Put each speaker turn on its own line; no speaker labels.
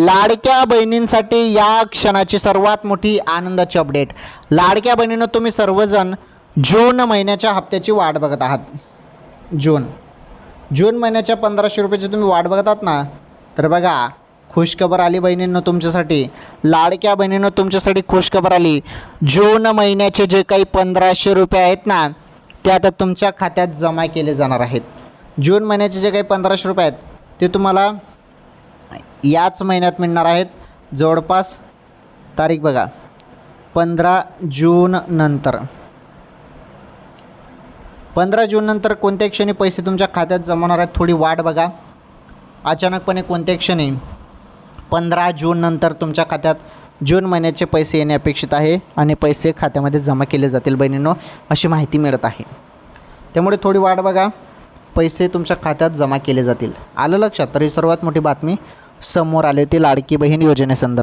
लाडक्या बहिणींसाठी या क्षणाची सर्वात मोठी आनंदाची अपडेट. लाडक्या बहिणींनो, तुम्ही सर्वजण जून महिन्याच्या हप्त्याची वाट बघत आहात. जून महिन्याच्या 1500 रुपयाची तुम्ही वाट बघत आहात ना, तर बघा खुशखबर आली बहिणींनो तुमच्यासाठी. लाडक्या बहिणींनो, तुमच्यासाठी खुशखबर आली. जून महिन्याचे जे काही 1500 रुपये आहेत ना, ते आता तुमच्या खात्यात जमा केले जाणार आहेत. जून महिन्याचे जे काही 1500 रुपये आहेत ते तुम्हाला याच महिन्यात मिळणार आहेत. जवळपास तारीख बघा 15 जून नंतर. 15 जून नंतर कोणत्याही क्षणी पैसे तुमच्या खात्यात जमा होणार आहेत. थोडी वाट बघा. अचानकपणे कोणत्याही क्षणी 15 जून नंतर तुमच्या खात्यात जून महिन्याचे पैसे येणे अपेक्षित आहे आणि पैसे खात्यामध्ये जमा केले जातील बहिणींनो, अशी माहिती मिळत आहे. त्यामुळे थोडी वाट बघा, पैसे तुमच्या खात्यात जमा केले जातील. आलं लक्षात? तर ही सर्वात मोठी बातमी समोर आली होती लाडकी बहीण योजनेसंदर्भात.